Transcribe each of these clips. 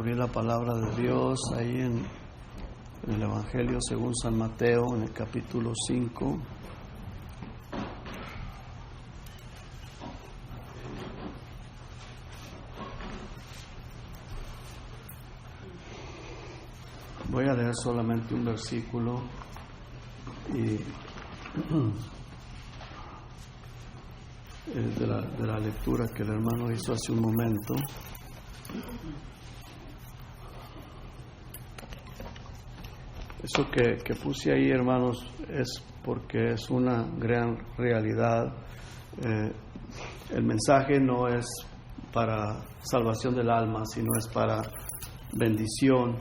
abrir la palabra de Dios ahí en el Evangelio según San Mateo, en el capítulo 5. Voy a leer solamente un versículo y de la lectura que el hermano hizo hace un momento. Eso que puse ahí, hermanos, es porque es una gran realidad. El mensaje no es para salvación del alma, sino es para bendición.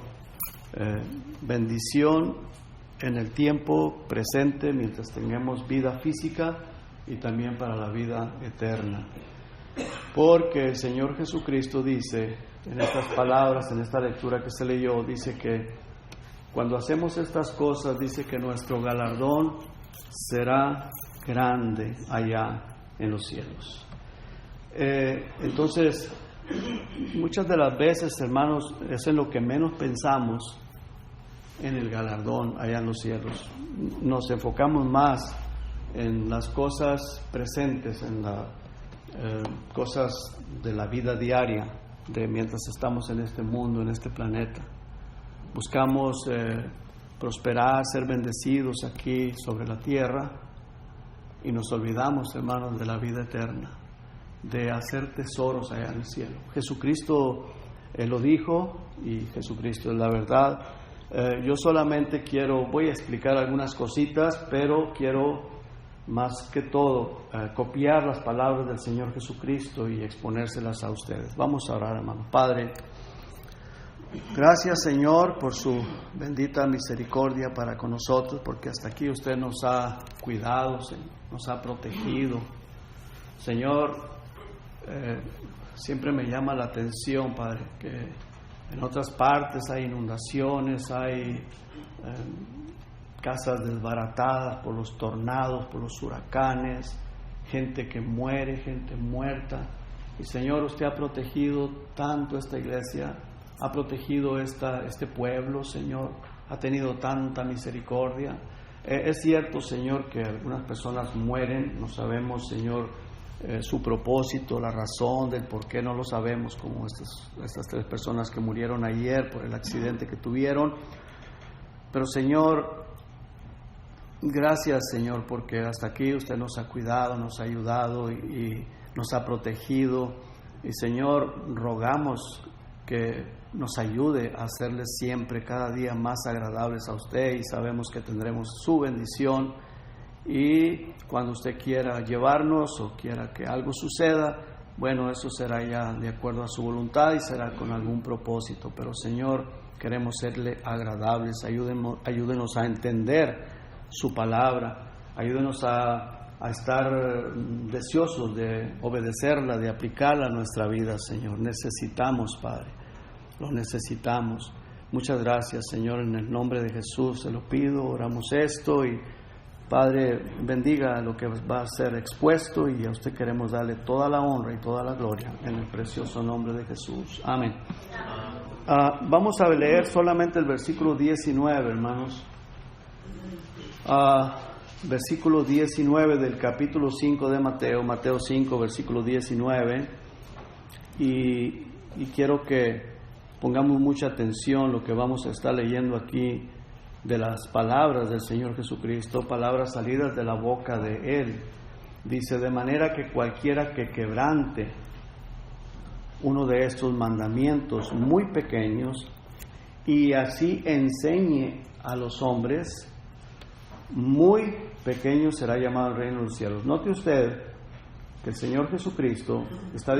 Bendición en el tiempo presente, mientras tengamos vida física, y también para la vida eterna. Porque el Señor Jesucristo dice, en estas palabras, en esta lectura que se leyó, dice que cuando hacemos estas cosas, dice que nuestro galardón será grande allá en los cielos. Entonces, muchas de las veces, hermanos, es en lo que menos pensamos, en el galardón allá en los cielos. Nos enfocamos más en las cosas presentes, en las cosas de la vida diaria, de mientras estamos en este mundo, en este planeta. Buscamos prosperar, ser bendecidos aquí sobre la tierra, y nos olvidamos, hermanos, de la vida eterna, de hacer tesoros allá en el cielo. Jesucristo lo dijo, y Jesucristo es la verdad. Yo solamente voy a explicar algunas cositas, pero quiero más que todo copiar las palabras del Señor Jesucristo y exponérselas a ustedes. Vamos a orar, hermano. Padre, gracias, Señor, por su bendita misericordia para con nosotros, porque hasta aquí usted nos ha cuidado, nos ha protegido. Señor, siempre me llama la atención, Padre, que en otras partes hay inundaciones, hay casas desbaratadas por los tornados, por los huracanes, gente que muere, gente muerta. Y Señor, usted ha protegido tanto esta iglesia, ha protegido este pueblo, Señor, ha tenido tanta misericordia. Es cierto, Señor, que algunas personas mueren, no sabemos, Señor, su propósito, la razón del por qué, no lo sabemos, como estas 3 personas que murieron ayer por el accidente que tuvieron. Pero, Señor, gracias, Señor, porque hasta aquí usted nos ha cuidado, nos ha ayudado y nos ha protegido. Y, Señor, rogamos que nos ayude a hacerles siempre, cada día más agradables a usted, y sabemos que tendremos su bendición. Y cuando usted quiera llevarnos o quiera que algo suceda, bueno, eso será ya de acuerdo a su voluntad y será con algún propósito. Pero, Señor, queremos serle agradables. Ayúdenos a entender su palabra. Ayúdenos a estar deseosos de obedecerla, de aplicarla a nuestra vida, Señor. Necesitamos, Padre, lo necesitamos. Muchas gracias, Señor, en el nombre de Jesús se lo pido, oramos esto, y Padre, bendiga lo que va a ser expuesto, y a usted queremos darle toda la honra y toda la gloria en el precioso nombre de Jesús. Amén. Vamos a leer solamente el versículo 19, hermanos. Versículo 19 del capítulo 5 de Mateo 5, versículo 19. Y quiero que pongamos mucha atención lo que vamos a estar leyendo aquí, de las palabras del Señor Jesucristo, palabras salidas de la boca de Él. Dice: de manera que cualquiera que quebrante uno de estos mandamientos muy pequeños y así enseñe a los hombres, muy pequeño será llamado al reino de los cielos. Note usted que el Señor Jesucristo está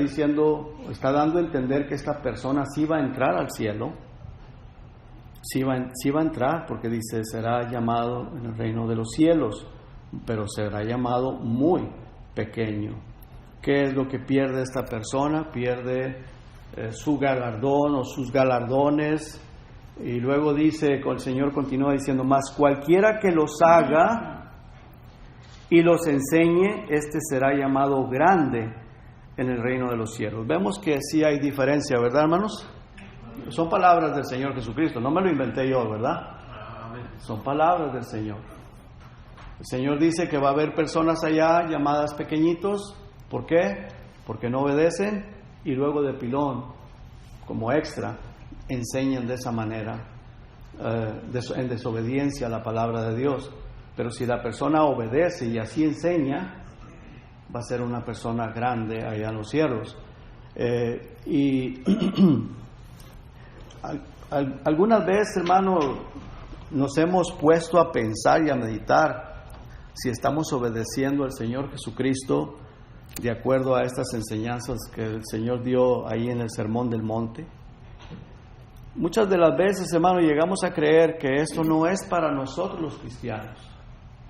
dando a entender que esta persona sí va a entrar al cielo. Sí va a entrar, porque dice, será llamado en el reino de los cielos, pero será llamado muy pequeño. ¿Qué es lo que pierde esta persona? Pierde su galardón o sus galardones. Y luego dice, el Señor continúa diciendo, mas cualquiera que los haga y los enseñe, este será llamado grande en el reino de los cielos. Vemos que sí hay diferencia, ¿verdad, hermanos? Son palabras del Señor Jesucristo, no me lo inventé yo, ¿verdad? Son palabras del Señor. El Señor dice que va a haber personas allá llamadas pequeñitos. ¿Por qué? Porque no obedecen y luego de pilón, como extra, enseñan de esa manera, en desobediencia a la palabra de Dios. Pero si la persona obedece y así enseña, va a ser una persona grande allá en los cielos. Algunas veces, hermano, nos hemos puesto a pensar y a meditar si estamos obedeciendo al Señor Jesucristo de acuerdo a estas enseñanzas que el Señor dio ahí en el Sermón del Monte. Muchas de las veces, hermano, llegamos a creer que esto no es para nosotros los cristianos.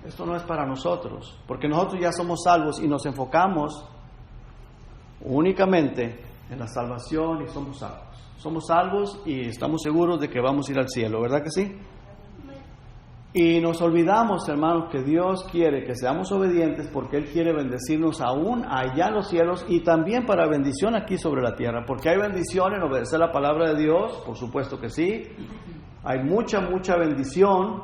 Esto no es para nosotros, porque nosotros ya somos salvos y nos enfocamos únicamente en la salvación y somos salvos. Somos salvos y estamos seguros de que vamos a ir al cielo, ¿verdad que sí? Y nos olvidamos, hermanos, que Dios quiere que seamos obedientes porque Él quiere bendecirnos aún allá en los cielos y también para bendición aquí sobre la tierra. Porque hay bendición en obedecer la palabra de Dios, por supuesto que sí. Hay mucha bendición,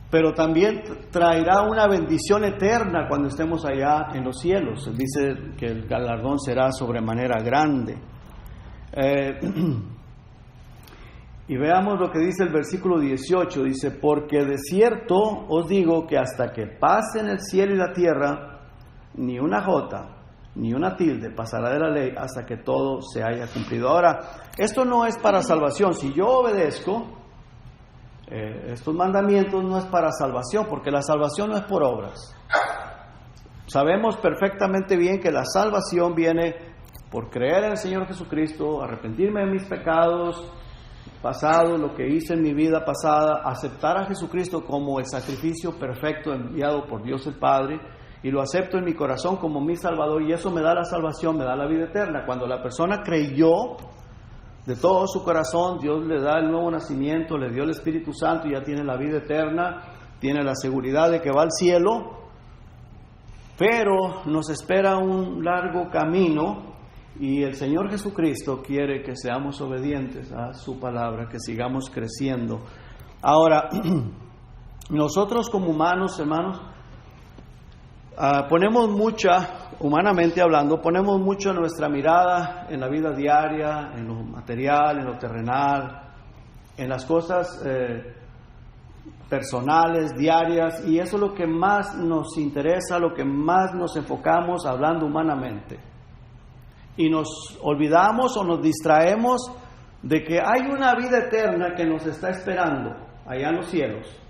pero también traerá una bendición eterna cuando estemos allá en los cielos. Él dice que el galardón será sobremanera grande. Y veamos lo que dice el versículo 18, dice, porque de cierto os digo que hasta que pasen el cielo y la tierra, ni una jota, ni una tilde pasará de la ley hasta que todo se haya cumplido. Ahora, esto no es para salvación. Si yo obedezco estos mandamientos, no es para salvación, porque la salvación no es por obras. Sabemos perfectamente bien que la salvación viene por creer en el Señor Jesucristo, arrepentirme de mis pecados pasado, lo que hice en mi vida pasada, aceptar a Jesucristo como el sacrificio perfecto enviado por Dios el Padre, y lo acepto en mi corazón como mi Salvador, y eso me da la salvación, me da la vida eterna. Cuando la persona creyó de todo su corazón, Dios le da el nuevo nacimiento, le dio el Espíritu Santo, y ya tiene la vida eterna, tiene la seguridad de que va al cielo, pero nos espera un largo camino. Y el Señor Jesucristo quiere que seamos obedientes a su palabra, que sigamos creciendo. Ahora, nosotros como humanos, hermanos, ponemos humanamente hablando, ponemos mucho nuestra mirada en la vida diaria, en lo material, en lo terrenal, en las cosas personales, diarias, y eso es lo que más nos interesa, lo que más nos enfocamos hablando humanamente. Y nos olvidamos o nos distraemos de que hay una vida eterna que nos está esperando allá en los cielos.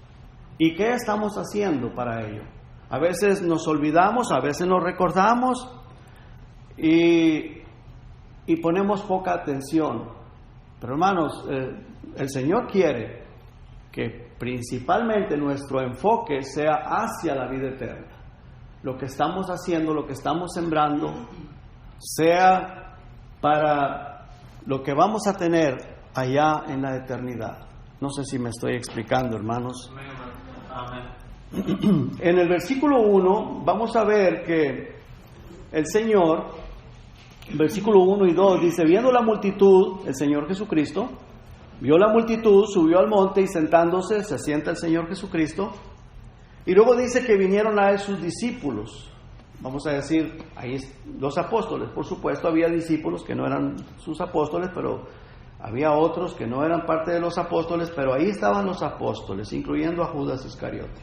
¿Y qué estamos haciendo para ello? A veces nos olvidamos, a veces nos recordamos y ponemos poca atención. Pero hermanos, el Señor quiere que principalmente nuestro enfoque sea hacia la vida eterna. Lo que estamos haciendo, lo que estamos sembrando, sea para lo que vamos a tener allá en la eternidad. No sé si me estoy explicando, hermanos. Amén. En el versículo 1 vamos a ver que el Señor, versículo 1 y 2, dice, viendo la multitud, el Señor Jesucristo, vio la multitud, subió al monte y sentándose, se sienta el Señor Jesucristo, y luego dice que vinieron a él sus discípulos. Vamos a decir, ahí los apóstoles, por supuesto, había discípulos que no eran sus apóstoles, pero había otros que no eran parte de los apóstoles, pero ahí estaban los apóstoles, incluyendo a Judas Iscariote.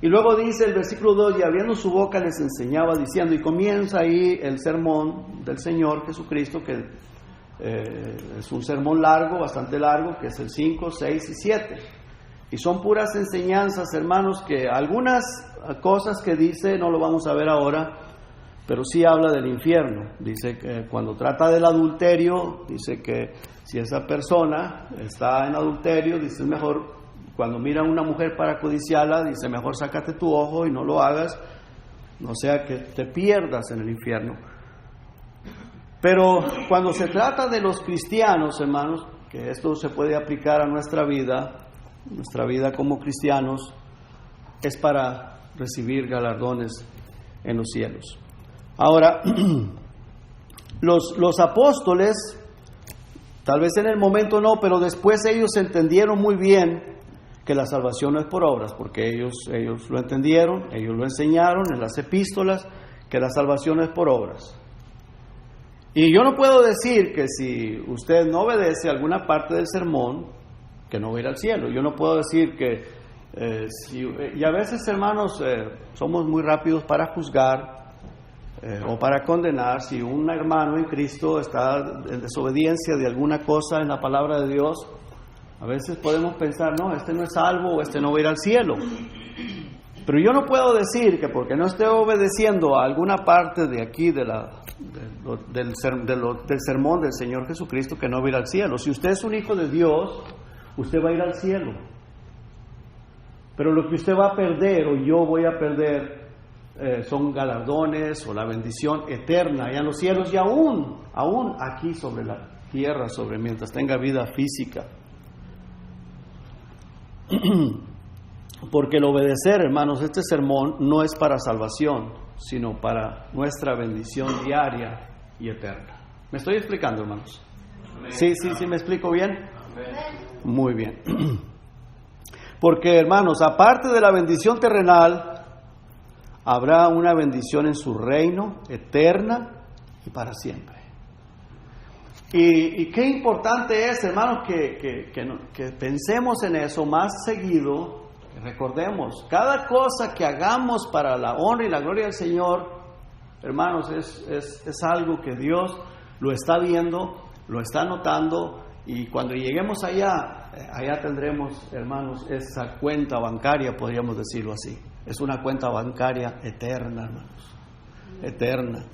Y luego dice el versículo 2, y abriendo su boca les enseñaba diciendo, y comienza ahí el sermón del Señor Jesucristo, que es un sermón largo, bastante largo, que es el 5, 6 y 7. Y son puras enseñanzas, hermanos, que algunas cosas que dice, no lo vamos a ver ahora, pero sí habla del infierno. Dice que cuando trata del adulterio, dice que si esa persona está en adulterio, dice mejor, cuando mira a una mujer para codiciarla, dice mejor sácate tu ojo y no lo hagas, no sea que te pierdas en el infierno. Pero cuando se trata de los cristianos, hermanos, que esto se puede aplicar a nuestra vida como cristianos, es para recibir galardones en los cielos. Ahora, los apóstoles Tal vez en el momento no, pero después ellos entendieron muy bien que la salvación no es por obras, porque ellos lo entendieron, ellos lo enseñaron en las epístolas, que la salvación no es por obras. Y yo no puedo decir que si usted no obedece alguna parte del sermón, que no va a ir al cielo. Yo no puedo decir que, y a veces, hermanos, somos muy rápidos para juzgar o para condenar. Si un hermano en Cristo está en desobediencia de alguna cosa en la palabra de Dios, a veces podemos pensar, no, este no es salvo o este no va a ir al cielo. Pero yo no puedo decir que porque no esté obedeciendo a alguna parte de aquí del sermón del Señor Jesucristo, que no va a ir al cielo. Si usted es un hijo de Dios, usted va a ir al cielo. Pero lo que usted va a perder, o yo voy a perder, son galardones o la bendición eterna allá en los cielos, y aún aquí sobre la tierra, mientras tenga vida física. Porque el obedecer, hermanos, este sermón no es para salvación, sino para nuestra bendición diaria y eterna. ¿Me estoy explicando, hermanos? Sí, ¿me explico bien? Muy bien. Porque, hermanos, aparte de la bendición terrenal, habrá una bendición en su reino eterna y para siempre. Y qué importante es, hermanos, que pensemos en eso más seguido. Recordemos, cada cosa que hagamos para la honra y la gloria del Señor, hermanos, es algo que Dios lo está viendo, lo está notando, y cuando lleguemos allá tendremos, hermanos, esa cuenta bancaria, podríamos decirlo así. Es una cuenta bancaria eterna, hermanos, eterna.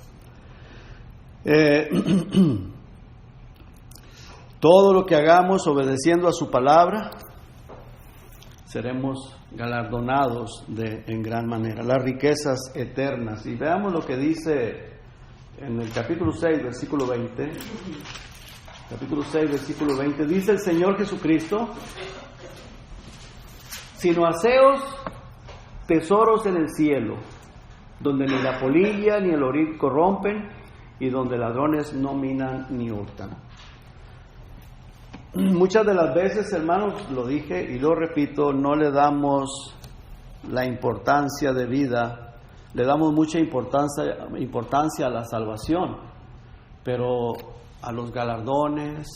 Todo lo que hagamos obedeciendo a su palabra, seremos galardonados en gran manera, las riquezas eternas. Y veamos lo que dice en el capítulo 6, versículo 20. Capítulo 6, versículo 20. Dice el Señor Jesucristo: sino haceos tesoros en el cielo, donde ni la polilla ni el orín corrompen, y donde ladrones no minan ni hurtan. Muchas de las veces, hermanos, lo dije y lo repito, no le damos la importancia de vida, le damos mucha importancia a la salvación, pero a los galardones,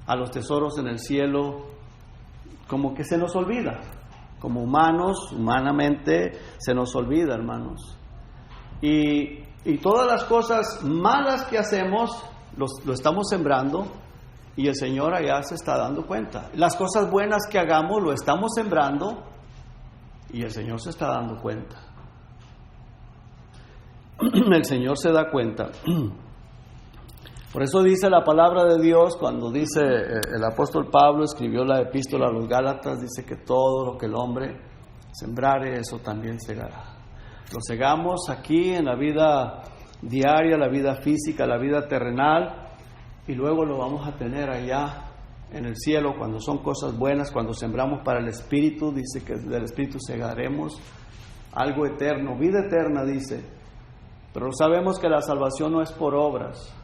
a los tesoros en el cielo, como que se nos olvida. Como humanos, humanamente, se nos olvida, hermanos. Y todas las cosas malas que hacemos, lo estamos sembrando, y el Señor allá se está dando cuenta. Las cosas buenas que hagamos lo estamos sembrando y el Señor se está dando cuenta. El Señor se da cuenta. Por eso dice la palabra de Dios, cuando dice el apóstol Pablo escribió la epístola a los Gálatas, dice que todo lo que el hombre sembrare, eso también segará. Lo segamos aquí en la vida diaria, la vida física, la vida terrenal, y luego lo vamos a tener allá en el cielo cuando son cosas buenas, cuando sembramos para el Espíritu. Dice que del Espíritu segaremos algo eterno, vida eterna, dice. Pero sabemos que la salvación no es por obras,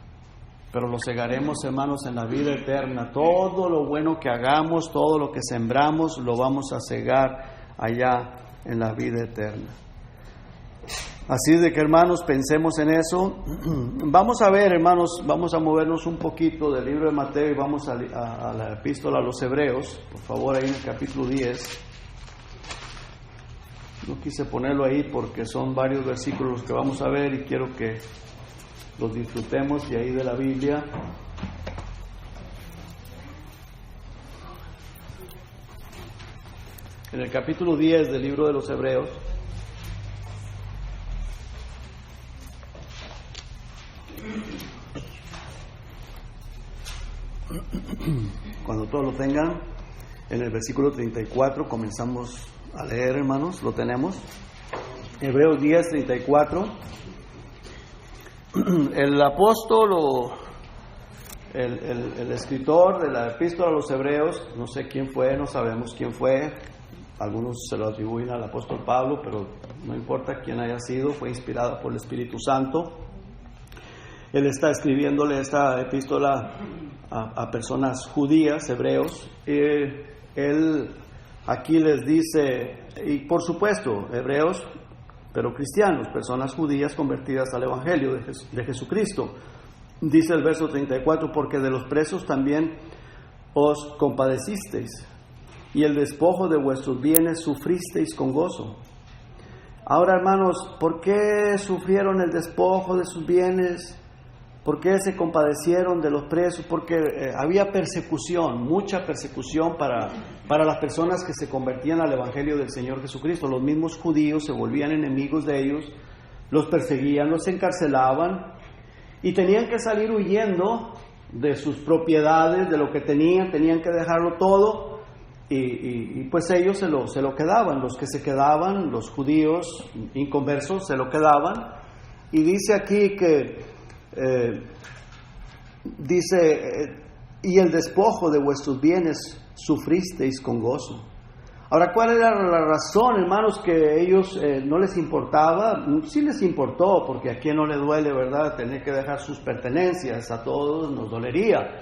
pero lo segaremos, hermanos, en la vida eterna. Todo lo bueno que hagamos, todo lo que sembramos, lo vamos a segar allá en la vida eterna. Así de que, hermanos, pensemos en eso. Vamos a ver, hermanos, vamos a movernos un poquito del libro de Mateo y vamos a la epístola a los Hebreos. Por favor, ahí en el capítulo 10. No quise ponerlo ahí porque son varios versículos los que vamos a ver y quiero que los disfrutemos de ahí de la Biblia. En el capítulo 10 del libro de los Hebreos. Cuando todos lo tengan, en el versículo 34 comenzamos a leer, hermanos. ¿Lo tenemos? Hebreos 10, 34. El apóstol o el escritor de la epístola a los Hebreos, no sé quién fue, no sabemos quién fue. Algunos se lo atribuyen al apóstol Pablo, pero no importa quién haya sido, fue inspirada por el Espíritu Santo. Él está escribiéndole esta epístola a personas judías, hebreos. Él aquí les dice, y por supuesto, hebreos, pero cristianos, personas judías convertidas al Evangelio de Jesucristo. Dice el verso 34, porque de los presos también os compadecisteis, y el despojo de vuestros bienes sufristeis con gozo. Ahora, hermanos, ¿por qué sufrieron el despojo de sus bienes? ¿Por qué se compadecieron de los presos? Porque había persecución, mucha persecución para las personas que se convertían al Evangelio del Señor Jesucristo. Los mismos judíos se volvían enemigos de ellos, los perseguían, los encarcelaban y tenían que salir huyendo de sus propiedades, de lo que tenían que dejarlo todo y pues ellos se lo quedaban. Los que se quedaban, los judíos inconversos, se lo quedaban. Y dice aquí que y el despojo de vuestros bienes sufristeis con gozo. Ahora, ¿cuál era la razón, hermanos, que ellos no les importaba? Sí les importó, porque a quién no le duele, ¿verdad?, tener que dejar sus pertenencias. A todos nos dolería.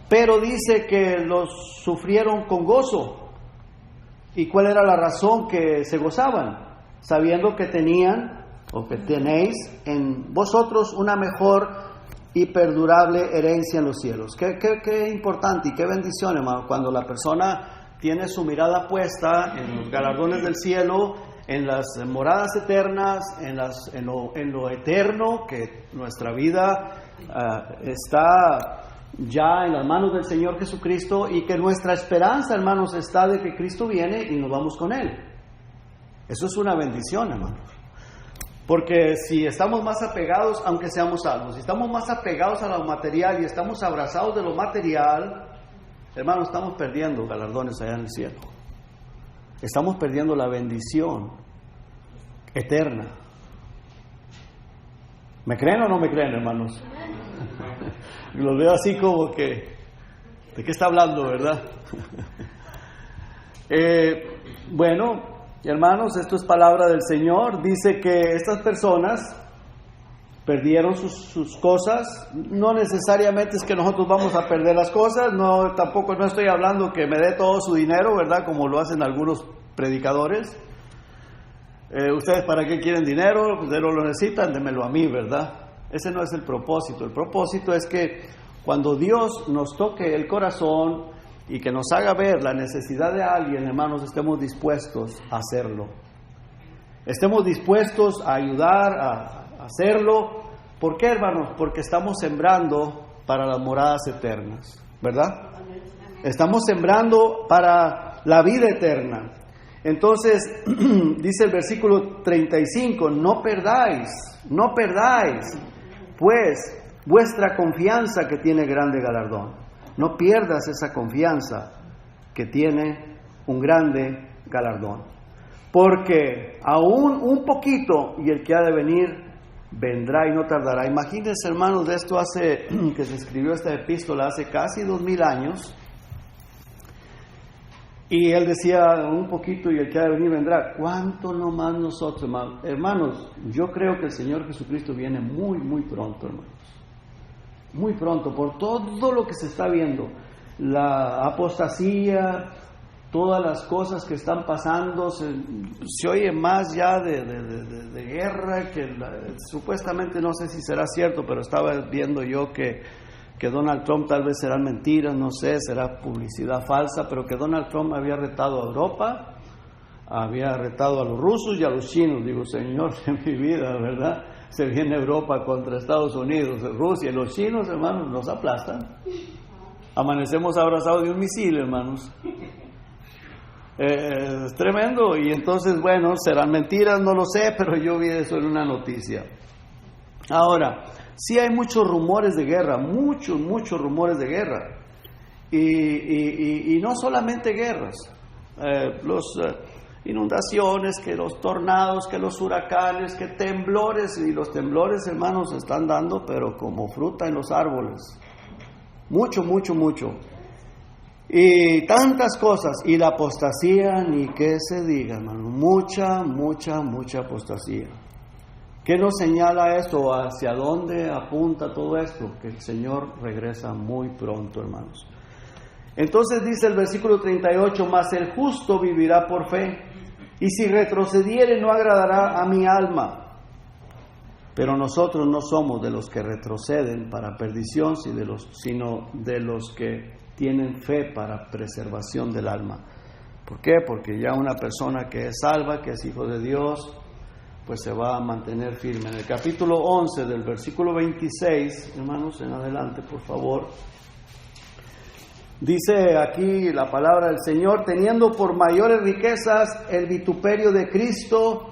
Pero dice que los sufrieron con gozo. ¿Y cuál era la razón que se gozaban? Sabiendo que tenían o que tenéis en vosotros una mejor y perdurable herencia en los cielos. Qué importante y qué bendición, hermano, cuando la persona tiene su mirada puesta en los galardones del cielo, en las moradas eternas, en lo eterno, que nuestra vida está ya en las manos del Señor Jesucristo, y que nuestra esperanza, hermanos, está de que Cristo viene y nos vamos con Él. Eso es una bendición, hermanos. Porque si estamos más apegados, aunque seamos salvos, si estamos más apegados a lo material y estamos abrazados de lo material, hermanos, estamos perdiendo galardones allá en el cielo. Estamos perdiendo la bendición eterna. ¿Me creen o no me creen, hermanos? Los veo así como que, ¿de qué está hablando, verdad? Bueno, hermanos, esto es palabra del Señor. Dice que estas personas perdieron sus cosas. No necesariamente es que nosotros vamos a perder las cosas. Tampoco no estoy hablando que me dé todo su dinero, ¿verdad?, como lo hacen algunos predicadores. Ustedes, ¿para qué quieren dinero? Pues no lo necesitan, démelo a mí, ¿verdad? Ese no es el propósito. El propósito es que cuando Dios nos toque el corazón y que nos haga ver la necesidad de alguien, hermanos, estemos dispuestos a hacerlo. Estemos dispuestos a ayudar, a hacerlo. ¿Por qué, hermanos? Porque estamos sembrando para las moradas eternas, ¿verdad? Estamos sembrando para la vida eterna. Entonces, dice el versículo 35, no perdáis, pues, vuestra confianza que tiene grande galardón. No pierdas esa confianza que tiene un grande galardón. Porque aún un poquito, y el que ha de venir, vendrá y no tardará. Imagínense, hermanos, de esto que se escribió esta epístola hace casi 2000 años. Y él decía, un poquito y el que ha de venir vendrá. ¿Cuánto no más nosotros, hermanos? Hermanos, yo creo que el Señor Jesucristo viene muy, muy pronto, hermanos. Muy pronto, por todo lo que se está viendo. La apostasía, todas las cosas que están pasando, se oye más ya de guerra, que supuestamente, no sé si será cierto, pero estaba viendo yo que Donald Trump tal vez será mentira, no sé, será publicidad falsa, pero que Donald Trump había retado a Europa, había retado a los rusos y a los chinos. Digo, Señor de mi vida, ¿verdad? Se viene Europa contra Estados Unidos, Rusia, y los chinos, hermanos, nos aplastan. Amanecemos abrazados de un misil, hermanos. Es tremendo. Y entonces, bueno, serán mentiras, no lo sé, pero yo vi eso en una noticia. Ahora, sí hay muchos rumores de guerra, muchos rumores de guerra. Y no solamente guerras, inundaciones, que los tornados, que los huracanes, que temblores. Y los temblores, hermanos, se están dando, pero como fruta en los árboles. Mucho. Y tantas cosas. Y la apostasía, ni qué se diga, hermano. Mucha apostasía. ¿Qué nos señala esto? ¿Hacia dónde apunta todo esto? Que el Señor regresa muy pronto, hermanos. Entonces dice el versículo 38, mas el justo vivirá por fe, y si retrocediere no agradará a mi alma. Pero nosotros no somos de los que retroceden para perdición, sino de los que tienen fe para preservación del alma. ¿Por qué? Porque ya una persona que es salva, que es hijo de Dios, pues se va a mantener firme. En el capítulo 11 del versículo 26, hermanos, en adelante, por favor, dice aquí la palabra del Señor: teniendo por mayores riquezas el vituperio de Cristo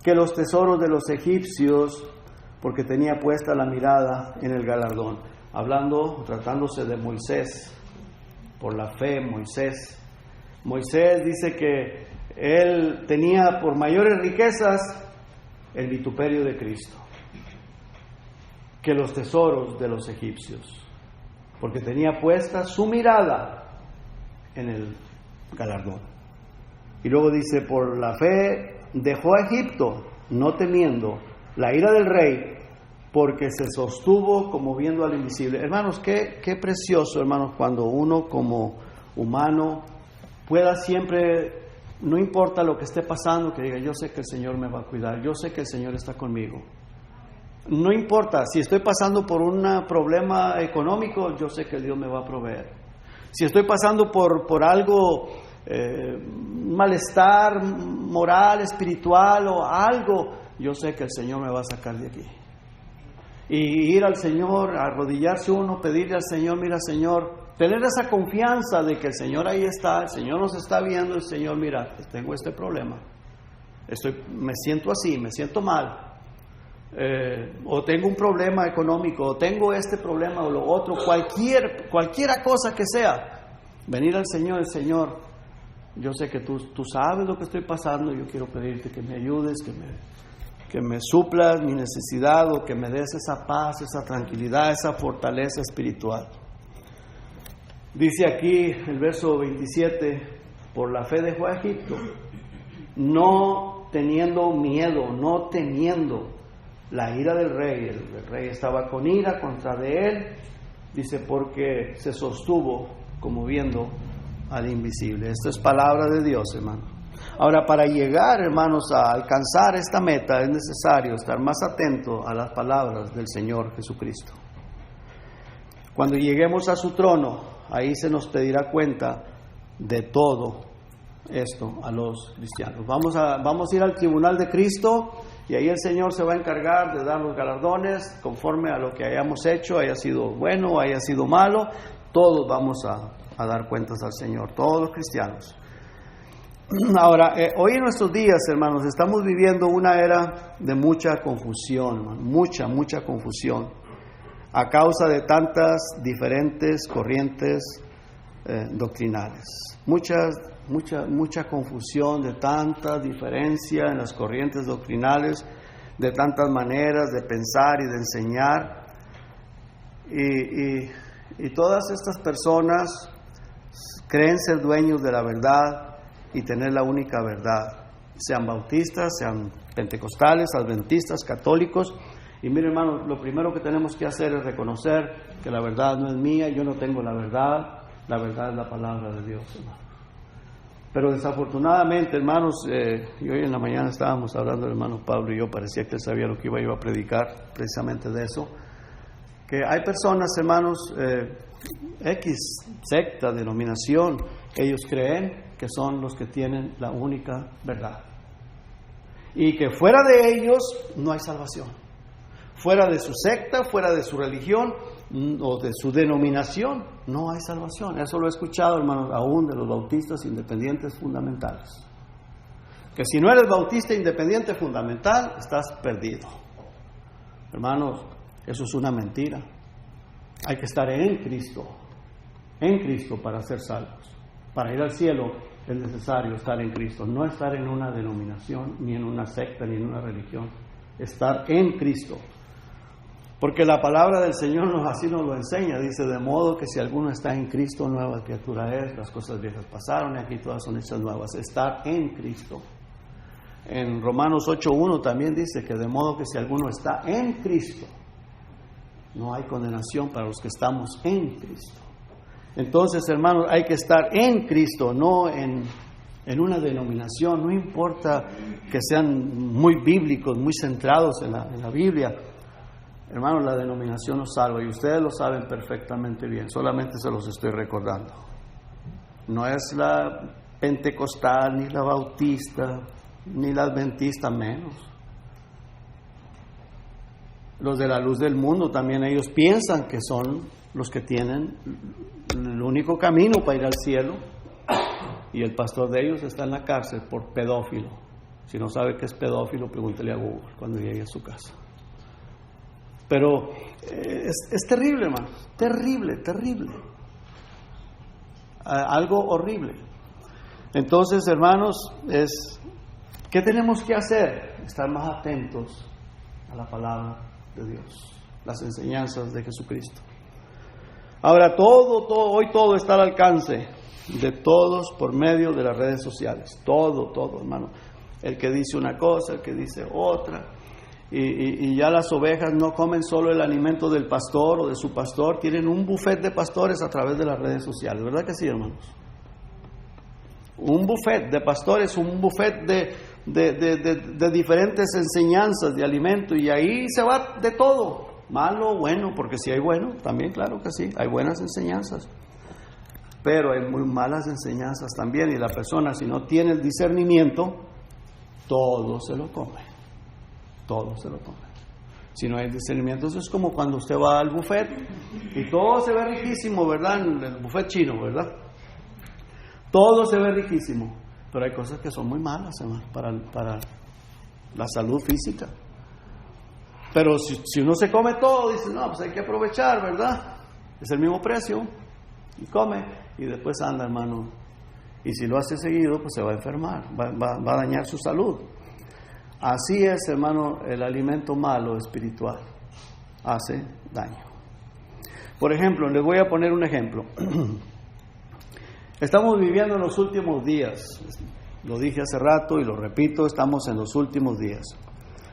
que los tesoros de los egipcios, porque tenía puesta la mirada en el galardón. Tratándose de Moisés, por la fe, Moisés dice que él tenía por mayores riquezas el vituperio de Cristo que los tesoros de los egipcios, porque tenía puesta su mirada en el galardón. Y luego dice, por la fe dejó a Egipto, no temiendo la ira del rey, porque se sostuvo como viendo al invisible. Hermanos, qué precioso, hermanos, cuando uno como humano pueda siempre, no importa lo que esté pasando, que diga, yo sé que el Señor me va a cuidar, yo sé que el Señor está conmigo. No importa, si estoy pasando por un problema económico, yo sé que Dios me va a proveer. Si estoy pasando por algo, malestar moral, espiritual o algo, yo sé que el Señor me va a sacar de aquí. Y ir al Señor, arrodillarse uno, pedirle al Señor, mira Señor, tener esa confianza de que el Señor ahí está, el Señor nos está viendo, el Señor, mira, tengo este problema, me siento así, me siento mal. O tengo un problema económico, o tengo este problema o lo otro, cualquiera cosa que sea, venir al Señor, el Señor, yo sé que tú sabes lo que estoy pasando, yo quiero pedirte que me ayudes, que me suplas mi necesidad, o que me des esa paz, esa tranquilidad, esa fortaleza espiritual. Dice aquí el verso 27, por la fe dejó a Egipto, no teniendo miedo, no temiendo la ira del rey. El rey estaba con ira contra de él, dice, porque se sostuvo como viendo al invisible. Esto es palabra de Dios, hermano. Ahora, para llegar, hermanos, a alcanzar esta meta es necesario estar más atento a las palabras del Señor Jesucristo. Cuando lleguemos a su trono, ahí se nos pedirá cuenta de todo esto a los cristianos. Vamos a ir al tribunal de Cristo, y ahí el Señor se va a encargar de dar los galardones conforme a lo que hayamos hecho, haya sido bueno o haya sido malo. Todos vamos a dar cuentas al Señor, todos los cristianos. Ahora, hoy en nuestros días, hermanos, estamos viviendo una era de mucha confusión, hermano, mucha confusión, a causa de tantas diferentes corrientes doctrinales. Mucha confusión, de tanta diferencia en las corrientes doctrinales, de tantas maneras de pensar y de enseñar. Y todas estas personas creen ser dueños de la verdad y tener la única verdad, sean bautistas, sean pentecostales, adventistas, católicos. Y mire, hermano, lo primero que tenemos que hacer es reconocer que la verdad no es mía, yo no tengo la verdad es la palabra de Dios, hermano. Pero desafortunadamente, hermanos, y hoy en la mañana estábamos hablando el hermano Pablo y yo, parecía que él sabía lo que iba yo a predicar, precisamente de eso, que hay personas, hermanos, secta, denominación, ellos creen que son los que tienen la única verdad, y que fuera de ellos no hay salvación, fuera de su secta, fuera de su religión o de su denominación, no hay salvación. Eso lo he escuchado, hermanos, aún de los bautistas independientes fundamentales, que si no eres bautista independiente fundamental, estás perdido. Hermanos, eso es una mentira. Hay que estar en Cristo para ser salvos. Para ir al cielo es necesario estar en Cristo, no estar en una denominación, ni en una secta, ni en una religión. Estar en Cristo. Porque la palabra del Señor así nos lo enseña. Dice, de modo que si alguno está en Cristo, nueva criatura es, las cosas viejas pasaron y aquí todas son hechas nuevas. Estar en Cristo. En Romanos 8:1 también dice que de modo que si alguno está en Cristo, no hay condenación para los que estamos en Cristo. Entonces, hermanos, hay que estar en Cristo, no en una denominación. No importa que sean muy bíblicos, muy centrados en la Biblia. Hermanos, la denominación nos salva y ustedes lo saben perfectamente bien. Solamente se los estoy recordando. No es la pentecostal, ni la bautista, ni la adventista menos. Los de la luz del mundo también, ellos piensan que son los que tienen el único camino para ir al cielo, y el pastor de ellos está en la cárcel por pedófilo. Si no sabe qué es pedófilo, pregúntele a Google cuando llegue a su casa. Pero es terrible, hermano, terrible. Algo horrible. Entonces, hermanos, ¿qué tenemos que hacer? Estar más atentos a la palabra de Dios, las enseñanzas de Jesucristo. Ahora, hoy todo está al alcance de todos por medio de las redes sociales. Todo, hermano. El que dice una cosa, el que dice otra. Y ya las ovejas no comen solo el alimento del pastor o de su pastor, tienen un buffet de pastores a través de las redes sociales. ¿Verdad que sí, hermanos? Un buffet de pastores, un buffet de diferentes enseñanzas de alimento, y ahí se va de todo. Malo, bueno, porque si hay bueno, también claro que sí, hay buenas enseñanzas, pero hay muy malas enseñanzas también, y la persona, si no tiene el discernimiento, todo se lo come. Si no hay discernimiento, eso es como cuando usted va al buffet y todo se ve riquísimo, ¿verdad? En el buffet chino, ¿verdad? Todo se ve riquísimo, pero hay cosas que son muy malas, hermano, para la salud física. Pero si uno se come todo, dice, no, pues hay que aprovechar, ¿verdad? Es el mismo precio, y come, y después anda, hermano. Y si lo hace seguido, pues se va a enfermar, va a dañar su salud. Así es, hermano, el alimento malo espiritual hace daño. Por ejemplo, les voy a poner un ejemplo. Estamos viviendo en los últimos días. Lo dije hace rato y lo repito, estamos en los últimos días.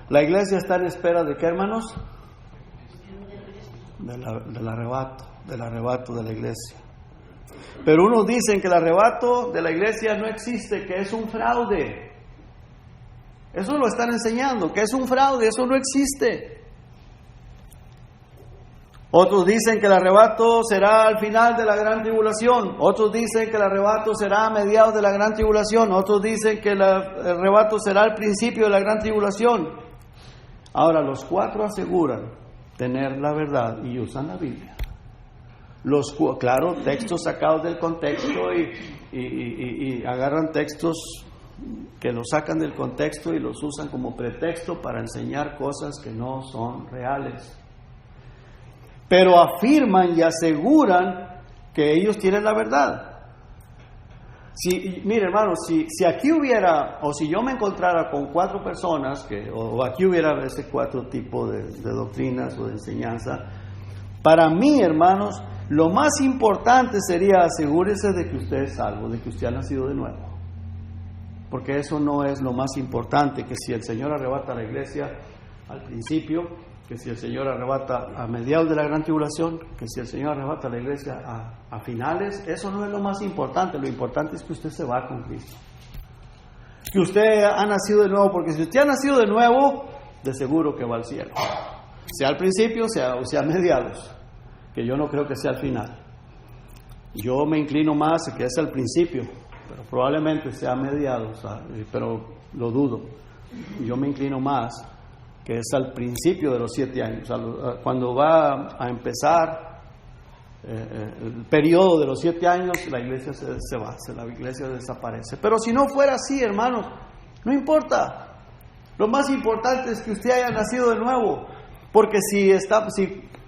La iglesia está en espera de ¿qué, hermanos? Del arrebato de la iglesia. Pero unos dicen que el arrebato de la iglesia no existe, que es un fraude. Eso lo están enseñando, que es un fraude, eso no existe. Otros dicen que el arrebato será al final de la gran tribulación. Otros dicen que el arrebato será a mediados de la gran tribulación. Otros dicen que el arrebato será al principio de la gran tribulación. Ahora, los cuatro aseguran tener la verdad y usan la Biblia. Claro, textos sacados del contexto y agarran textos que los sacan del contexto y los usan como pretexto para enseñar cosas que no son reales. Pero afirman y aseguran que ellos tienen la verdad. Mire, hermano, si aquí hubiera, o si yo me encontrara con cuatro personas, o aquí hubiera ese cuatro tipos de doctrinas o de enseñanza, para mí, hermanos, lo más importante sería asegúrese de que usted es salvo, de que usted ha nacido de nuevo. Porque eso no es lo más importante, que si el Señor arrebata a la iglesia al principio, que si el Señor arrebata a mediados de la gran tribulación, que si el Señor arrebata a la iglesia a finales, eso no es lo más importante. Lo importante es que usted se va con Cristo, que usted ha nacido de nuevo, porque si usted ha nacido de nuevo, de seguro que va al cielo, sea al principio, sea a mediados, que yo no creo que sea al final. Yo me inclino más a que es al principio, pero probablemente sea a mediados, pero lo dudo. Yo me inclino más que es al principio de los 7 años, cuando va a empezar el periodo de los 7 años, la iglesia se va, la iglesia desaparece. Pero si no fuera así, hermanos, no importa. Lo más importante es que usted haya nacido de nuevo, porque si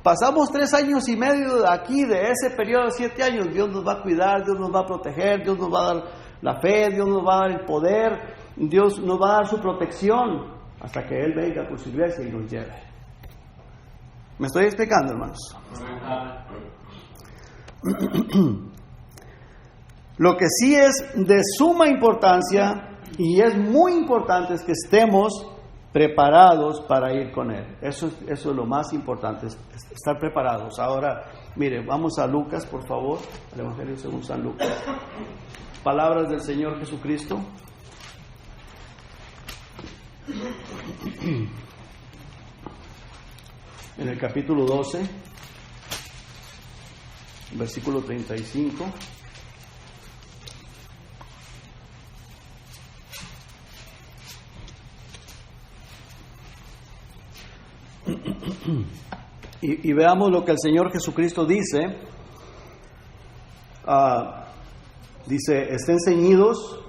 pasamos 3 años y medio aquí de ese periodo de 7 años, Dios nos va a cuidar, Dios nos va a proteger, Dios nos va a dar la fe, Dios nos va a dar el poder, Dios nos va a dar su protección, hasta que Él venga por su iglesia y nos lleve. ¿Me estoy explicando, hermanos? Lo que sí es de suma importancia Y es muy importante que estemos preparados para ir con Él. Eso es lo más importante, estar preparados. Ahora, mire, vamos a Lucas, por favor, al Evangelio según San Lucas. Palabras del Señor Jesucristo. En el capítulo 12, versículo 35. Y veamos lo que el Señor Jesucristo dice. Dice, estén ceñidos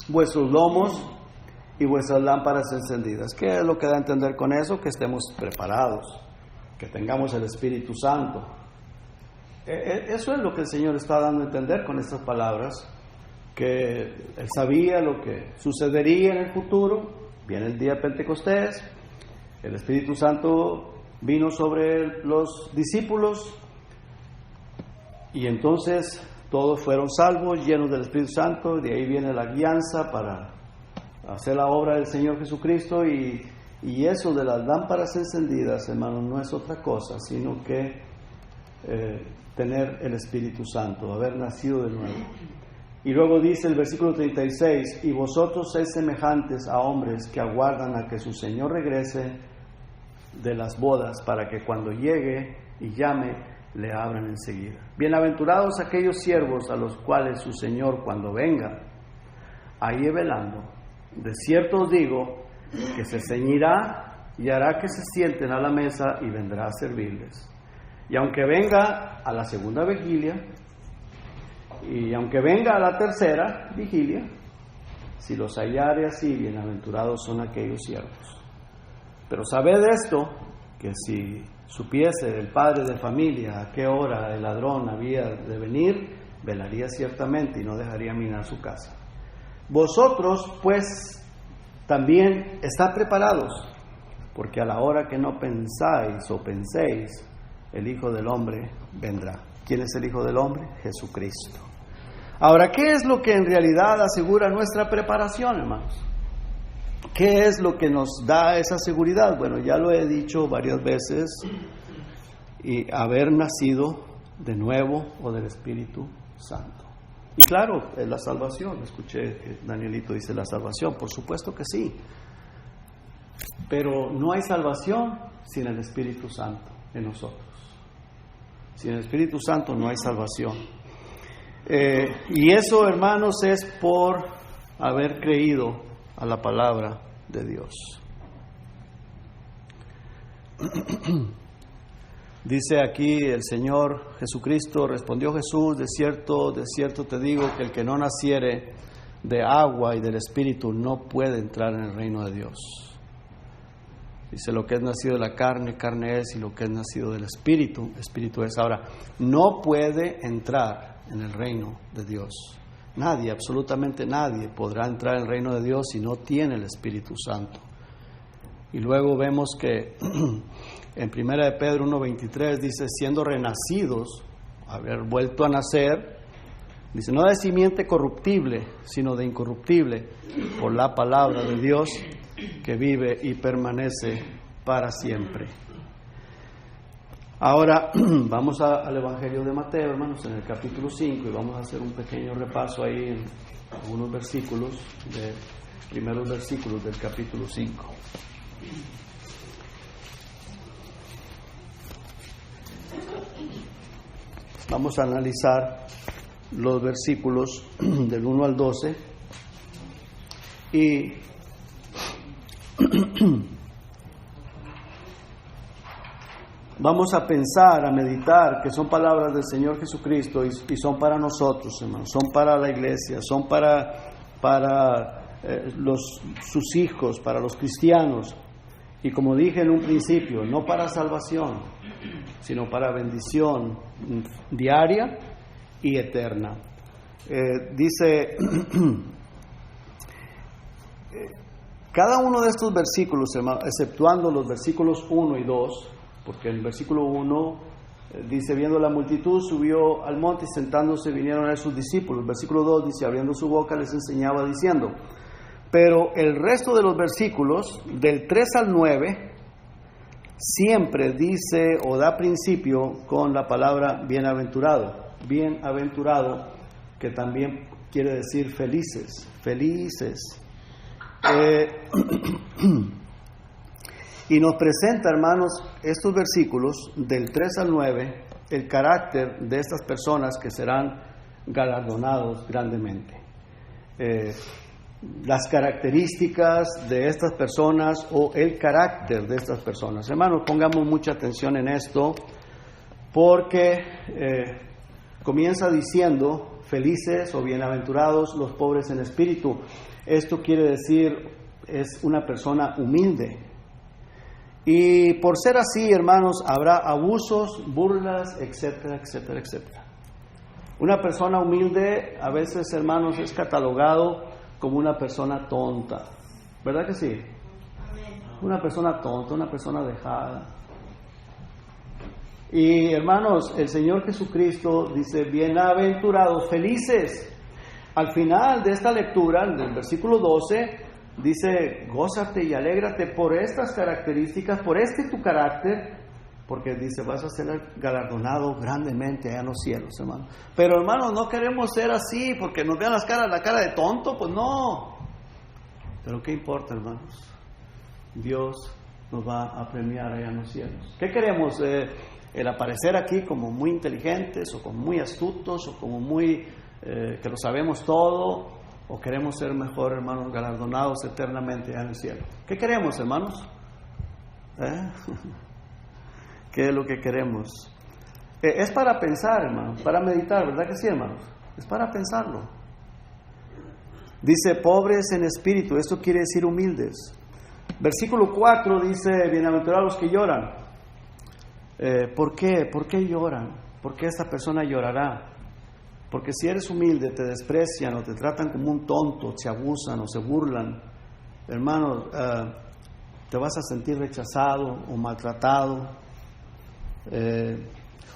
vuestros lomos y vuestras lámparas encendidas. ¿Qué es lo que da a entender con eso? Que estemos preparados, que tengamos el Espíritu Santo. Eso es lo que el Señor está dando a entender con estas palabras, que Él sabía lo que sucedería en el futuro. Viene el día de Pentecostés, el Espíritu Santo vino sobre los discípulos y entonces todos fueron salvos, llenos del Espíritu Santo. De ahí viene la guianza para hacer la obra del Señor Jesucristo, y eso de las lámparas encendidas, hermanos, no es otra cosa sino que tener el Espíritu Santo, haber nacido de nuevo. Y luego dice el versículo 36, y vosotros sois semejantes a hombres que aguardan a que su Señor regrese de las bodas, para que cuando llegue y llame, le abran enseguida. Bienaventurados aquellos siervos a los cuales su Señor, cuando venga, halle velando. De cierto os digo que se ceñirá y hará que se sienten a la mesa y vendrá a servirles. Y aunque venga a la segunda vigilia, y aunque venga a la tercera vigilia, si los hallare así, bienaventurados son aquellos siervos. Pero sabed esto, que si supiese el padre de familia a qué hora el ladrón había de venir, velaría ciertamente y no dejaría minar su casa. Vosotros, pues, también estad preparados, porque a la hora que no pensáis o penséis, el Hijo del Hombre vendrá. ¿Quién es el Hijo del Hombre? Jesucristo. Ahora, ¿qué es lo que en realidad asegura nuestra preparación, hermanos? ¿Qué es lo que nos da esa seguridad? Bueno, ya lo he dicho varias veces, y haber nacido de nuevo o del Espíritu Santo. Y claro, es la salvación. Escuché que Danielito dice la salvación, por supuesto que sí. Pero no hay salvación sin el Espíritu Santo en nosotros. Sin el Espíritu Santo no hay salvación. Y eso, hermanos, es por haber creído a la palabra de Dios. Dice aquí el Señor Jesucristo, respondió Jesús, de cierto te digo que el que no naciere de agua y del Espíritu no puede entrar en el reino de Dios. Dice, lo que es nacido de la carne, carne es, y lo que es nacido del Espíritu, Espíritu es. Ahora, no puede entrar en el reino de Dios. Nadie, absolutamente nadie podrá entrar en el reino de Dios si no tiene el Espíritu Santo. Y luego vemos que en 1 de Pedro 1:23 dice, siendo renacidos, haber vuelto a nacer, dice, no de simiente corruptible, sino de incorruptible, por la palabra de Dios que vive y permanece para siempre. Ahora vamos al Evangelio de Mateo, hermanos, en el capítulo 5, y vamos a hacer un pequeño repaso ahí en algunos versículos, de primeros versículos del capítulo 5. Vamos a analizar los versículos del 1 al 12 y vamos a pensar, a meditar que son palabras del Señor Jesucristo y son para nosotros, hermanos, son para la iglesia, son para sus hijos, para los cristianos. Y como dije en un principio, no para salvación, sino para bendición diaria y eterna. Dice, cada uno de estos versículos, hermano, exceptuando los versículos 1 y 2, porque el versículo 1 Dice, viendo la multitud, subió al monte y sentándose vinieron a él sus discípulos. Versículo 2 dice, abriendo su boca les enseñaba diciendo. Pero el resto de los versículos, del 3 al 9, siempre dice o da principio con la palabra bienaventurado. Bienaventurado, que también quiere decir felices, felices. Y nos presenta, hermanos, estos versículos del 3 al 9, el carácter de estas personas que serán galardonados grandemente. Las características de estas personas o el carácter de estas personas. Hermanos, pongamos mucha atención en esto, porque comienza diciendo, felices o bienaventurados los pobres en espíritu. Esto quiere decir, es una persona humilde. Y por ser así, hermanos, habrá abusos, burlas, etcétera, etcétera, etcétera. Una persona humilde, a veces, hermanos, es catalogado como una persona tonta. ¿Verdad que sí? Una persona tonta, una persona dejada. Y, hermanos, el Señor Jesucristo dice, bienaventurados, felices. Al final de esta lectura, del versículo 12, dice, gózate y alégrate por estas características, por tu carácter, porque dice, vas a ser galardonado grandemente allá en los cielos, hermano. Pero, hermanos, no queremos ser así, porque nos vean la cara de tonto, pues no. Pero ¿qué importa, hermanos? Dios nos va a premiar allá en los cielos. ¿Qué queremos? El aparecer aquí como muy inteligentes, o como muy astutos, o como muy, que lo sabemos todo, o queremos ser mejor, hermanos, galardonados eternamente en el cielo. ¿Qué queremos, hermanos? ¿Qué es lo que queremos? Es para pensar, hermanos, para meditar, ¿verdad que sí, hermanos? Es para pensarlo. Dice, pobres en espíritu, esto quiere decir humildes. Versículo 4 dice, bienaventurados los que lloran. ¿Por qué? ¿Por qué lloran? ¿Por qué esta persona llorará? Porque si eres humilde, te desprecian o te tratan como un tonto, te abusan o se burlan, hermano, te vas a sentir rechazado o maltratado.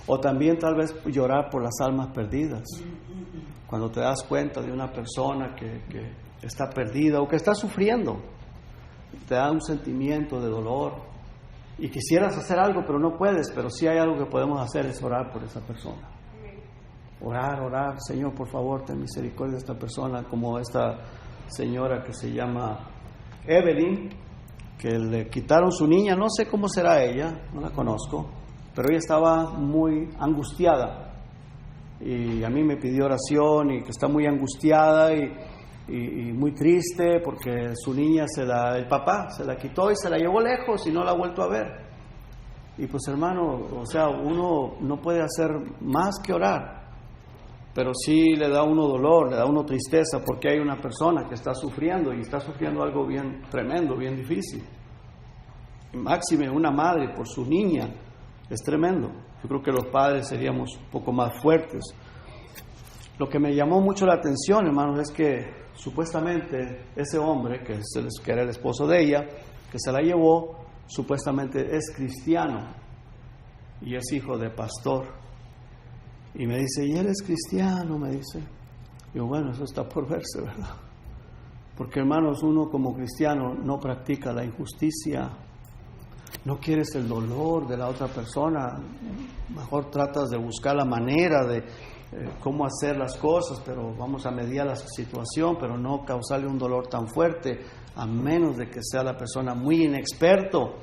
O también tal vez llorar por las almas perdidas. Cuando te das cuenta de una persona que está perdida o que está sufriendo, te da un sentimiento de dolor y quisieras hacer algo pero no puedes, pero sí hay algo que podemos hacer, es orar por esa persona. Orar, Señor, por favor, ten misericordia de esta persona, como esta señora que se llama Evelyn, que le quitaron su niña, no sé cómo será ella, no la conozco, pero ella estaba muy angustiada, y a mí me pidió oración, y que está muy angustiada, y muy triste, porque su niña el papá se la quitó y se la llevó lejos, y no la ha vuelto a ver. Y pues, hermano, o sea, uno no puede hacer más que orar, pero sí le da a uno dolor, le da a uno tristeza, porque hay una persona que está sufriendo, y está sufriendo algo bien tremendo, bien difícil. Y máxime una madre por su niña, es tremendo. Yo creo que los padres seríamos un poco más fuertes. Lo que me llamó mucho la atención, hermanos, es que supuestamente ese hombre, que era el esposo de ella, que se la llevó, supuestamente es cristiano y es hijo de pastor. Y me dice, ¿y él es cristiano? Me dice. Digo, bueno, eso está por verse, ¿verdad? Porque, hermanos, uno como cristiano no practica la injusticia, no quieres el dolor de la otra persona, mejor tratas de buscar la manera de cómo hacer las cosas, pero vamos a mediar la situación, pero no causarle un dolor tan fuerte, a menos de que sea la persona muy inexperto.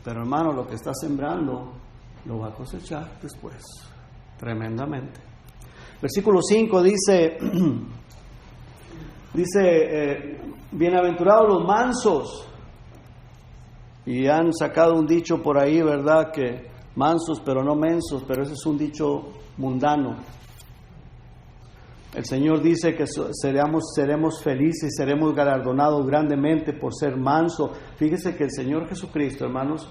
Pero, hermano, lo que está sembrando lo va a cosechar después, tremendamente. Versículo 5 dice, bienaventurados los mansos. Y han sacado un dicho por ahí, ¿verdad? Que mansos pero no mensos, pero ese es un dicho mundano. El Señor dice que seremos felices y seremos galardonados grandemente por ser manso. Fíjese que el Señor Jesucristo, hermanos,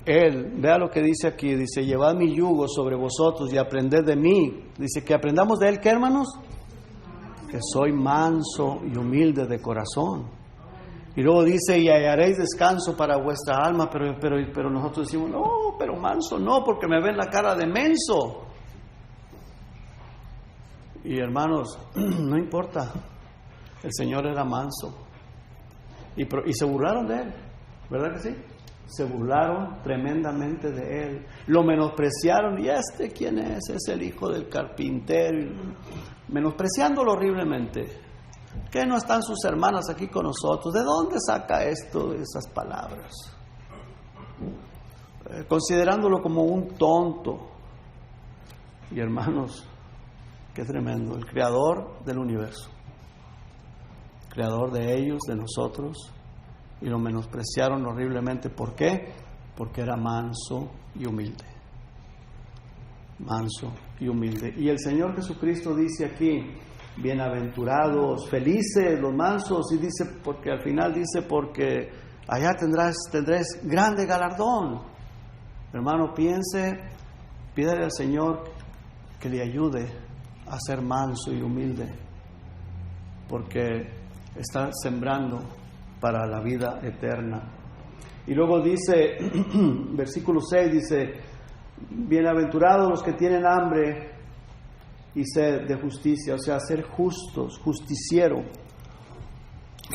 Él, vea lo que dice aquí, dice, llevad mi yugo sobre vosotros y aprended de mí. Dice que aprendamos de Él, ¿qué, hermanos? Que soy manso y humilde de corazón. Y luego dice, y hallaréis descanso para vuestra alma, pero nosotros decimos, no, pero manso no, porque me ven la cara de menso. Y hermanos, no importa, el Señor era manso. Y se burlaron de Él, ¿verdad que sí? Se burlaron tremendamente de Él, lo menospreciaron. ¿Y quién es? Es el hijo del carpintero, menospreciándolo horriblemente. ¿Qué no están sus hermanas aquí con nosotros? ¿De dónde saca esto, esas palabras? Considerándolo como un tonto. Y hermanos, qué tremendo, el creador del universo, creador de ellos, de nosotros, y lo menospreciaron horriblemente. ¿Por qué? Porque era manso y humilde. Manso y humilde. Y el Señor Jesucristo dice aquí, bienaventurados, felices los mansos, y dice, porque al final dice, porque allá tendréis grande galardón. Hermano, pídale al Señor que le ayude a ser manso y humilde, porque está sembrando para la vida eterna. Y luego dice, versículo 6 dice, bienaventurados los que tienen hambre y sed de justicia, o sea, ser justos, justiciero.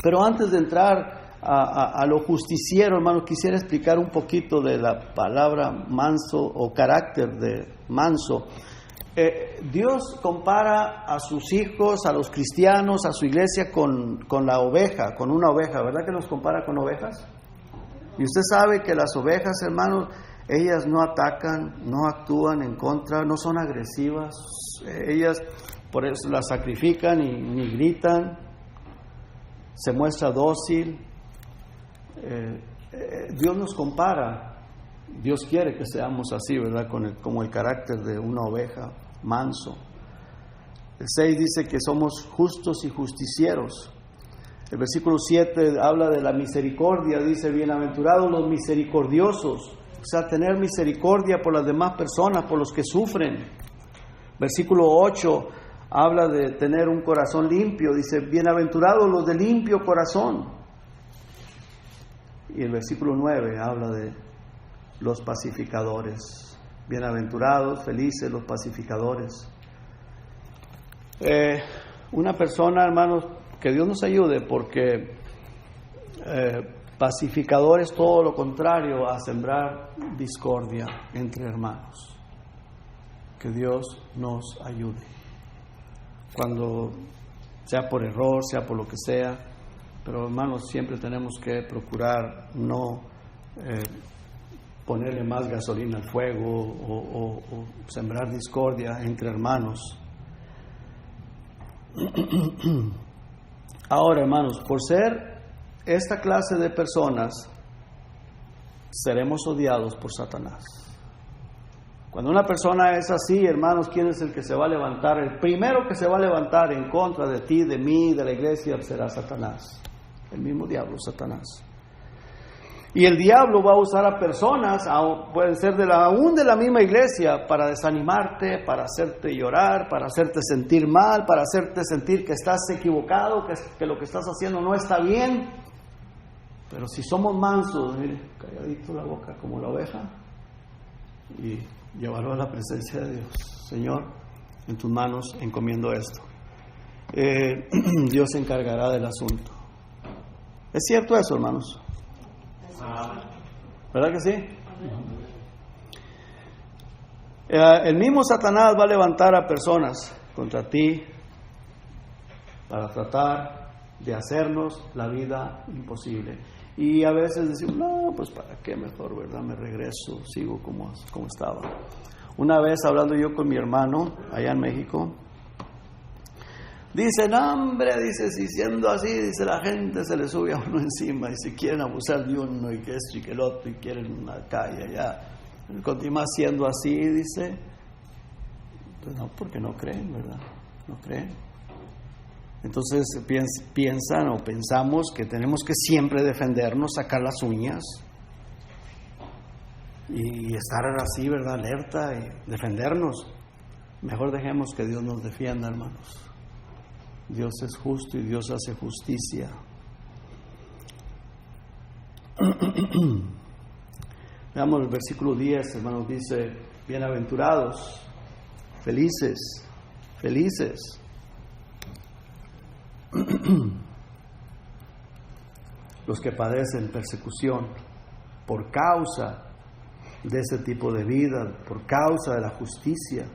Pero antes de entrar a lo justiciero, hermano, quisiera explicar un poquito de la palabra manso o carácter de manso. Dios compara a sus hijos, a los cristianos, a su iglesia con la oveja, con una oveja, ¿verdad que nos compara con ovejas? Y usted sabe que las ovejas, hermanos, ellas no atacan, no actúan en contra, no son agresivas, ellas por eso las sacrifican y ni gritan, se muestra dócil. Dios nos compara, Dios quiere que seamos así, ¿verdad? Como el carácter de una oveja, manso. El 6 dice que somos justos y justicieros. El versículo 7 habla de la misericordia, dice, bienaventurados los misericordiosos, o sea, tener misericordia por las demás personas, por los que sufren. Versículo 8 habla de tener un corazón limpio, dice, bienaventurados los de limpio corazón. Y el versículo 9 habla de los pacificadores, bienaventurados, felices los pacificadores. Una persona, hermanos, que Dios nos ayude, porque pacificador es todo lo contrario a sembrar discordia entre hermanos. Que Dios nos ayude. Cuando sea por error, sea por lo que sea, pero hermanos, siempre tenemos que procurar no ponerle más gasolina al fuego o sembrar discordia entre hermanos. Ahora, hermanos, por ser esta clase de personas, seremos odiados por Satanás. Cuando una persona es así, hermanos, ¿quién es el que se va a levantar? El primero que se va a levantar en contra de ti, de mí, de la iglesia, será Satanás. El mismo diablo, Satanás. Y el diablo va a usar a personas, pueden ser aún de la misma iglesia, para desanimarte, para hacerte llorar, para hacerte sentir mal, para hacerte sentir que estás equivocado, que lo que estás haciendo no está bien. Pero si somos mansos, mire, calladito la boca como la oveja, y llevarlo a la presencia de Dios. Señor, en tus manos encomiendo esto. Dios se encargará del asunto. ¿Es cierto eso, hermanos? ¿Verdad que sí? El mismo Satanás va a levantar a personas contra ti para tratar de hacernos la vida imposible. Y a veces decimos, no, pues para qué, mejor, ¿verdad? Me regreso, sigo como estaba. Una vez hablando yo con mi hermano allá en México, dice, no, hombre, dice, si siendo así, dice, la gente se le sube a uno encima y si quieren abusar de uno y que esto y que el otro y quieren una calle allá. Continúa siendo así, dice. Pues no, porque no creen, ¿verdad? No creen. Entonces piensan o pensamos que tenemos que siempre defendernos, sacar las uñas y estar así, ¿verdad? Alerta y defendernos. Mejor dejemos que Dios nos defienda, hermanos. Dios es justo y Dios hace justicia. Veamos el versículo 10, hermanos, dice: bienaventurados, felices, felices. Los que padecen persecución por causa de ese tipo de vida, por causa de la justicia,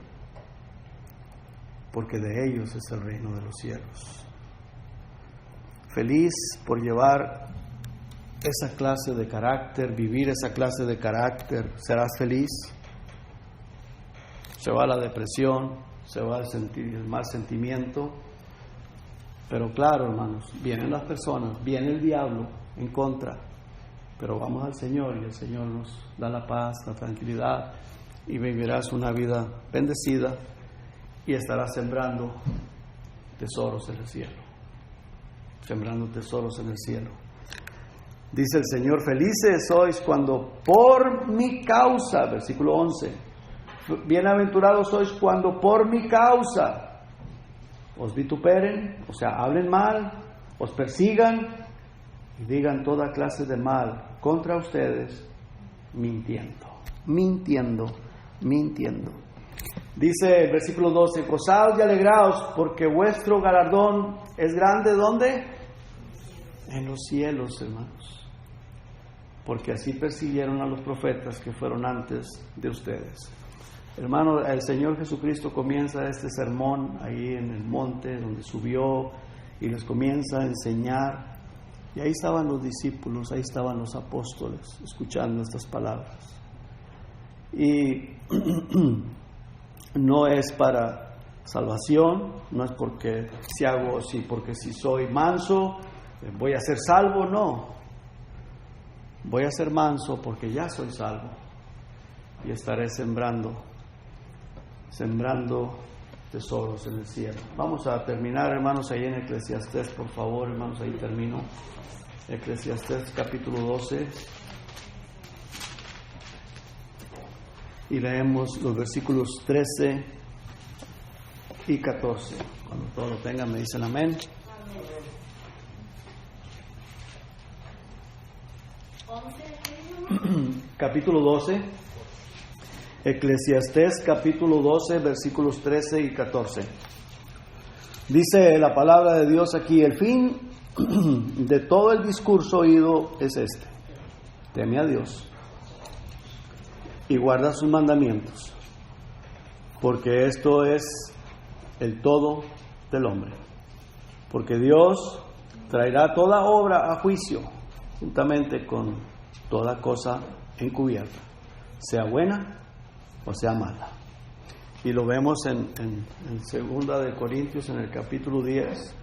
porque de ellos es el reino de los cielos. Feliz por llevar esa clase de carácter, vivir esa clase de carácter. Serás feliz. Se va la depresión, se va el mal sentimiento. Pero claro, hermanos, vienen las personas, viene el diablo en contra, pero vamos al Señor y el Señor nos da la paz, la tranquilidad, y vivirás una vida bendecida y estarás sembrando tesoros en el cielo. Sembrando tesoros en el cielo. Dice el Señor: felices sois cuando por mi causa, versículo 11, bienaventurados sois cuando por mi causa os vituperen, o sea, hablen mal, os persigan y digan toda clase de mal contra ustedes, mintiendo. Dice el versículo 12: gozaos y alegraos, porque vuestro galardón es grande. ¿Dónde? En los cielos, hermanos. Porque así persiguieron a los profetas que fueron antes de ustedes. Hermano, el Señor Jesucristo comienza este sermón ahí en el monte donde subió y les comienza a enseñar. Y ahí estaban los discípulos, ahí estaban los apóstoles, escuchando estas palabras. Y no es para salvación, no es porque si soy manso voy a ser salvo, no. Voy a ser manso porque ya soy salvo y estaré sembrando tesoros en el cielo. Vamos a terminar, hermanos, ahí en Eclesiastés, por favor, hermanos, ahí termino. Eclesiastés capítulo 12. Y leemos los versículos 13 y 14. Cuando todos lo tengan, me dicen amén. Capítulo 12. Eclesiastés capítulo 12, versículos 13 y 14. Dice la palabra de Dios aquí: el fin de todo el discurso oído es este: teme a Dios y guarda sus mandamientos, porque esto es el todo del hombre. Porque Dios traerá toda obra a juicio, juntamente con toda cosa encubierta, sea buena o sea mala. Y lo vemos en 2 de Corintios, en el capítulo 10,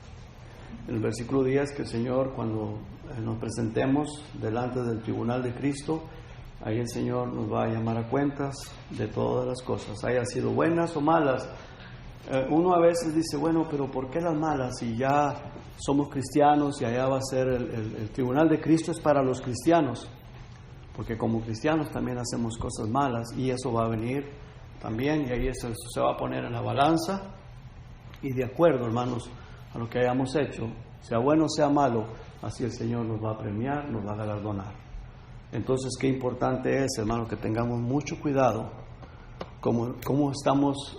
en el versículo 10, que el Señor, cuando nos presentemos delante del tribunal de Cristo, ahí el Señor nos va a llamar a cuentas de todas las cosas, hayan sido buenas o malas. Uno a veces dice: bueno, pero ¿por qué las malas? Si ya somos cristianos y allá va a ser el tribunal de Cristo, es para los cristianos. Porque como cristianos también hacemos cosas malas y eso va a venir también, y ahí eso se va a poner en la balanza, y de acuerdo, hermanos, a lo que hayamos hecho, sea bueno o sea malo, así el Señor nos va a premiar, nos va a galardonar. Entonces, qué importante es, hermanos, que tengamos mucho cuidado cómo estamos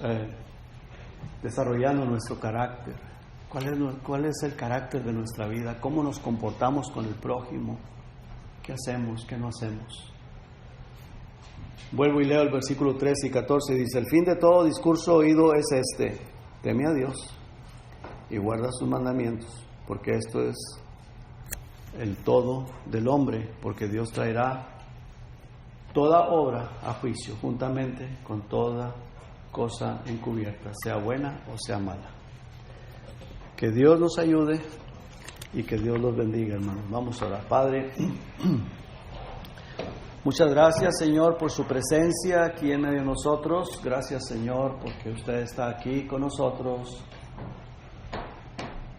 desarrollando nuestro carácter. ¿Cuál es el carácter de nuestra vida? ¿Cómo nos comportamos con el prójimo? ¿Qué hacemos? ¿Qué no hacemos? Vuelvo y leo el versículo 13 y 14. Dice: el fin de todo discurso oído es este: teme a Dios y guarda sus mandamientos, porque esto es el todo del hombre, porque Dios traerá toda obra a juicio, juntamente con toda cosa encubierta, sea buena o sea mala. Que Dios nos ayude y que Dios los bendiga, hermanos. Vamos a orar. Padre, muchas gracias, Señor, por su presencia aquí en medio de nosotros. Gracias, Señor, porque usted está aquí con nosotros.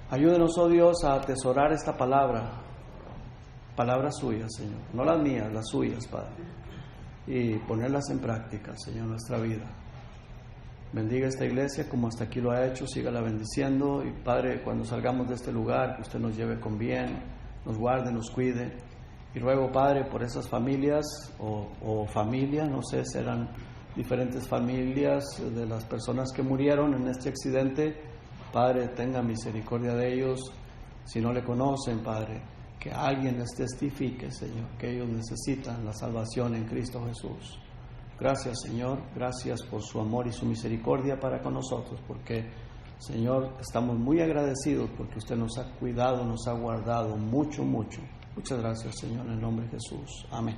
Ayúdenos, oh Dios, a atesorar esta palabra suya, Señor, no las mías, las suyas, Padre, y ponerlas en práctica, Señor, en nuestra vida. Bendiga esta iglesia como hasta aquí lo ha hecho, sígala bendiciendo, y Padre, cuando salgamos de este lugar, que usted nos lleve con bien, nos guarde, nos cuide, Y ruego, Padre, por esas familias o familias, no sé, serán diferentes familias de las personas que murieron en este accidente. Padre, tenga misericordia de ellos. Si no le conocen, Padre, que alguien les testifique, Señor, que ellos necesitan la salvación en Cristo Jesús. Gracias, Señor, gracias por su amor y su misericordia para con nosotros, porque, Señor, estamos muy agradecidos porque usted nos ha cuidado, nos ha guardado mucho, mucho. Muchas gracias, Señor, en el nombre de Jesús. Amén.